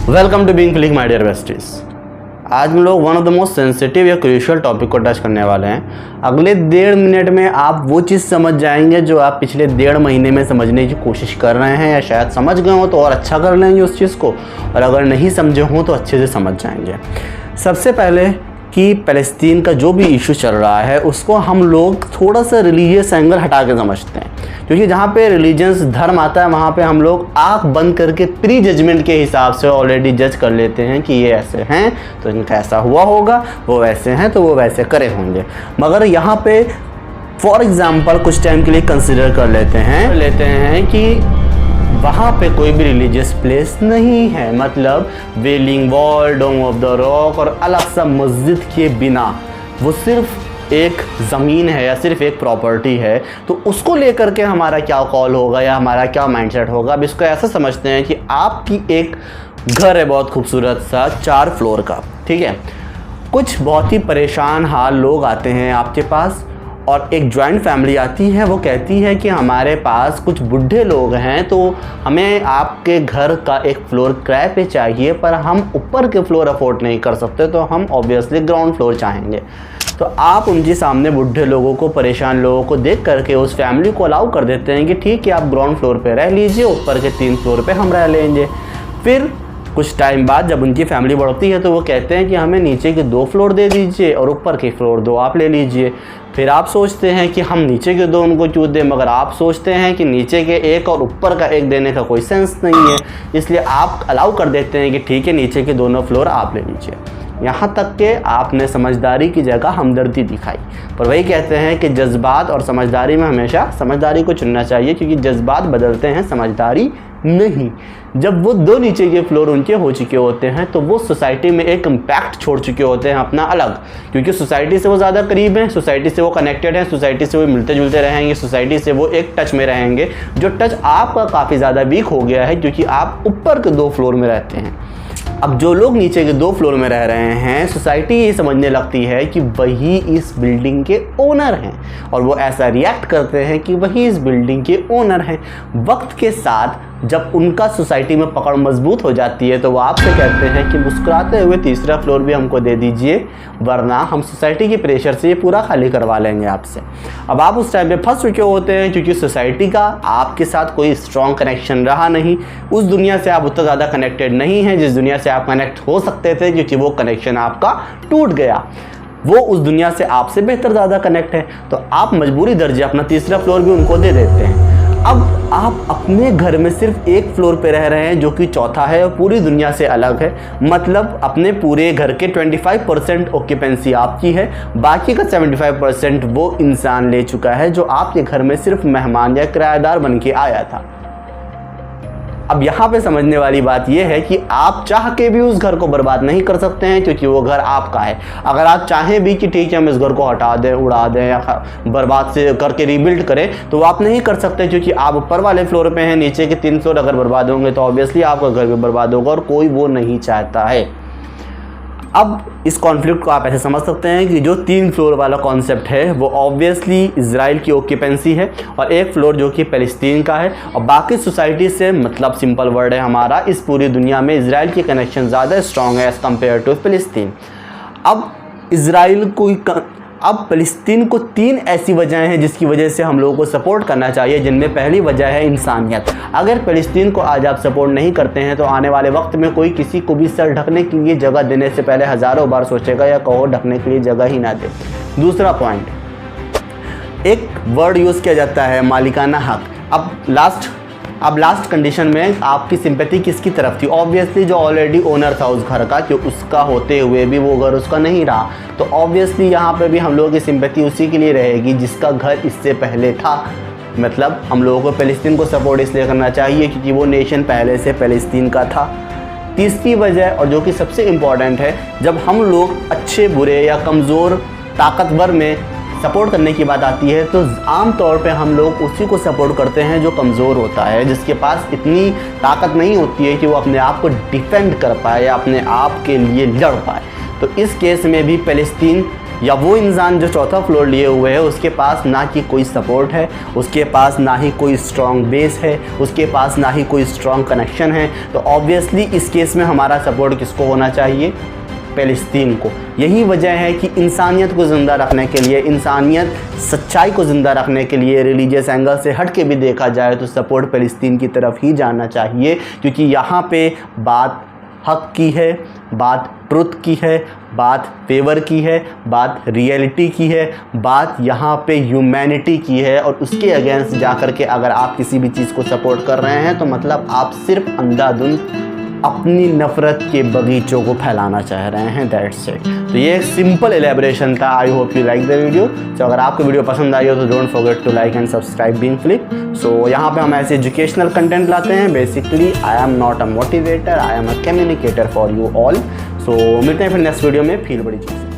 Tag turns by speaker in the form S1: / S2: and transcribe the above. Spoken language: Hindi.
S1: Welcome to being click my dear besties. आज हम लोग one of the most sensitive या क्रूशियल टॉपिक को टच करने वाले हैं। अगले 1.5 मिनट में आप वो चीज़ समझ जाएंगे जो आप पिछले 1.5 महीने में समझने की कोशिश कर रहे हैं, या शायद समझ गए हो तो और अच्छा कर लेंगे उस चीज़ को, और अगर नहीं समझे हों तो अच्छे से समझ जाएंगे। सबसे पहले कि फ़लस्तीन का जो भी इशू चल रहा है उसको हम लोग थोड़ा सा रिलीजियस एंगल हटा के समझते हैं, क्योंकि जहाँ पे रिलीजियंस धर्म आता है वहाँ पे हम लोग आँख बंद करके प्री जजमेंट के हिसाब से ऑलरेडी जज कर लेते हैं कि ये ऐसे हैं तो इनका ऐसा हुआ होगा, वो वैसे हैं तो वो वैसे करे होंगे। मगर यहाँ पे फॉर एग्ज़ाम्पल कुछ टाइम के लिए कंसिडर कर लेते हैं कि वहाँ पे कोई भी रिलीजियस प्लेस नहीं है, मतलब Wailing Wall, Dome of the Rock और अलग सा मस्जिद के बिना वो सिर्फ एक ज़मीन है या सिर्फ एक प्रॉपर्टी है, तो उसको लेकर के हमारा क्या कॉल होगा या हमारा क्या माइंडसेट होगा। अब इसको ऐसा समझते हैं कि आपकी एक घर है बहुत खूबसूरत सा 4 फ्लोर का, ठीक है। कुछ बहुत ही परेशान हाल लोग आते हैं आपके पास और एक जॉइंट फैमिली आती है, वो कहती है कि हमारे पास कुछ बूढ़े लोग हैं तो हमें आपके घर का एक फ्लोर किराए पे चाहिए, पर हम ऊपर के फ्लोर अफोर्ड नहीं कर सकते, तो हम ऑब्वियसली ग्राउंड फ्लोर चाहेंगे। तो आप उनके सामने बूढ़े लोगों को, परेशान लोगों को देख करके उस फैमिली को अलाउ कर देते हैं कि ठीक है आप ग्राउंड फ्लोर पे रह लीजिए, ऊपर के 3 फ्लोर पे हम रह लेंगे। फिर कुछ टाइम बाद जब उनकी फैमिली बढ़ती है तो वो कहते हैं कि हमें नीचे के 2 फ्लोर दे दीजिए और ऊपर के फ्लोर 2 आप ले लीजिए। फिर आप सोचते हैं कि हम नीचे के 2 उनको क्यों दें, मगर आप सोचते हैं कि नीचे के 1 और ऊपर का 1 देने का कोई सेंस नहीं है, इसलिए आप अलाउ कर देते हैं कि ठीक है नीचे के दोनों फ्लोर आप ले लीजिए। यहाँ तक कि आपने समझदारी की जगह हमदर्दी दिखाई, पर वही कहते हैं कि जज्बात और समझदारी में हमेशा समझदारी को चुनना चाहिए, क्योंकि जज्बात बदलते हैं, समझदारी नहीं। जब वो 2 नीचे के फ्लोर उनके हो चुके होते हैं तो वो सोसाइटी में एक इम्पैक्ट छोड़ चुके होते हैं अपना अलग, क्योंकि सोसाइटी से वो ज़्यादा करीब हैं, सोसाइटी से वो कनेक्टेड हैं, सोसाइटी से वो मिलते जुलते रहेंगे, सोसाइटी से वो एक टच में रहेंगे, जो टच आपका काफ़ी ज़्यादा वीक हो गया है क्योंकि आप ऊपर के 2 फ्लोर में रहते हैं। अब जो लोग नीचे के 2 फ्लोर में रह रहे हैं, सोसाइटी ये समझने लगती है कि वही इस बिल्डिंग के ओनर हैं, और वो ऐसा रिएक्ट करते हैं कि वही इस बिल्डिंग के ओनर हैं। वक्त के साथ जब उनका सोसाइटी में पकड़ मजबूत हो जाती है तो वो आपसे कहते हैं कि मुस्कुराते हुए 3रा फ्लोर भी हमको दे दीजिए, वरना हम सोसाइटी के प्रेशर से ये पूरा खाली करवा लेंगे आपसे। अब आप उस टाइम पे फंस चुके होते हैं क्योंकि सोसाइटी का आपके साथ कोई स्ट्रॉन्ग कनेक्शन रहा नहीं, उस दुनिया से आप उतना ज़्यादा कनेक्टेड नहीं हैं जिस दुनिया से आप कनेक्ट हो सकते थे, क्योंकि वो कनेक्शन आपका टूट गया। वो उस दुनिया से आपसे बेहतर ज़्यादा कनेक्ट है, तो आप मजबूरी दर्जे अपना 3रा फ्लोर भी उनको दे देते हैं। अब आप अपने घर में सिर्फ 1 फ्लोर पे रह रहे हैं जो कि चौथा है और पूरी दुनिया से अलग है, मतलब अपने पूरे घर के 25% ऑक्यूपेंसी आपकी है, बाकी का 75% वो इंसान ले चुका है जो आपके घर में सिर्फ मेहमान या किराएदार बन के आया था। अब यहाँ पे समझने वाली बात यह है कि आप चाह के भी उस घर को बर्बाद नहीं कर सकते हैं, क्योंकि वो घर आपका है। अगर आप चाहें भी कि ठीक है हम इस घर को हटा दें, उड़ा दें या बर्बाद से करके रीबिल्ड करें, तो वो आप नहीं कर सकते, क्योंकि आप ऊपर वाले फ्लोर पे हैं, नीचे के 3 फ्लोर अगर बर्बाद होंगे तो ऑब्वियसली आपका घर भी बर्बाद होगा, और कोई वो नहीं चाहता है। अब इस कॉन्फ्लिक्ट को आप ऐसे समझ सकते हैं कि जो 3 फ्लोर वाला कॉन्सेप्ट है वो ऑब्वियसली इजराइल की ऑक्यूपेंसी है, और 1 फ्लोर जो कि फ़लस्तीन का है, और बाकी सोसाइटी से, मतलब सिंपल वर्ड है हमारा, इस पूरी दुनिया में इजराइल की कनेक्शन ज़्यादा स्ट्रॉन्ग है एज़ कम्पेयर टू फ़लस्तीन। अब फ़लस्तीन को 3 ऐसी वजहें हैं जिसकी वजह से हम लोगों को सपोर्ट करना चाहिए, जिनमें पहली वजह है इंसानियत। अगर फ़लस्तीन को आज आप सपोर्ट नहीं करते हैं तो आने वाले वक्त में कोई किसी को भी सर ढकने के लिए जगह देने से पहले हज़ारों बार सोचेगा, या कहो ढकने के लिए जगह ही ना दे। दूसरा पॉइंट, एक वर्ड यूज़ किया जाता है मालिकाना हक। अब लास्ट कंडीशन में आपकी सिंपैथी किसकी तरफ थी? ऑब्वियसली जो ऑलरेडी ओनर था उस घर का, कि उसका होते हुए भी वो घर उसका नहीं रहा, तो ऑब्वियसली यहाँ पे भी हम लोगों की सिंपैथी उसी के लिए रहेगी जिसका घर इससे पहले था। मतलब हम लोगों को फ़लस्तीन को सपोर्ट इसलिए करना चाहिए क्योंकि वो नेशन पहले से फ़लस्तीन का था। तीसरी वजह, और जो कि सबसे इम्पॉर्टेंट है, जब हम लोग अच्छे बुरे या कमज़ोर ताकतवर में सपोर्ट करने की बात आती है तो आम तौर पे हम लोग उसी को सपोर्ट करते हैं जो कमज़ोर होता है, जिसके पास इतनी ताकत नहीं होती है कि वो अपने आप को डिफेंड कर पाए या अपने आप के लिए लड़ पाए। तो इस केस में भी फ़लस्तीन या वो इंसान जो चौथा फ्लोर लिए हुए है उसके पास ना कि कोई सपोर्ट है, उसके पास ना ही कोई स्ट्रॉन्ग बेस है, उसके पास ना ही कोई स्ट्रॉन्ग कनेक्शन है, तो ऑब्वियसली इस केस में हमारा सपोर्ट किसको होना चाहिए? फ़लस्तीन को। यही वजह है कि इंसानियत को ज़िंदा रखने के लिए, इंसानियत सच्चाई को ज़िंदा रखने के लिए रिलीजियस एंगल से हट के भी देखा जाए तो सपोर्ट फ़लस्तीन की तरफ ही जाना चाहिए, क्योंकि यहाँ पे बात हक की है, बात ट्रुथ की है, बात फेवर की है, बात रियलिटी की है, बात यहाँ पे ह्यूमैनिटी की है। और उसके अगेंस्ट जा कर के अगर आप किसी भी चीज़ को सपोर्ट कर रहे हैं तो मतलब आप सिर्फ अंधाधुंध अपनी नफ़रत के बगीचों को फैलाना चाह रहे हैं। That's it. तो ये एक सिंपल एलेबरेशन था। I hope you like the video. तो अगर आपको वीडियो पसंद आई हो तो don't forget to like and subscribe Being Flip. So यहाँ पे हम ऐसे एजुकेशनल कंटेंट लाते हैं। Basically I am not a motivator, I am a communicator for you all. So मिलते हैं फिर नेक्स्ट वीडियो में फिर बड़ी चीज़।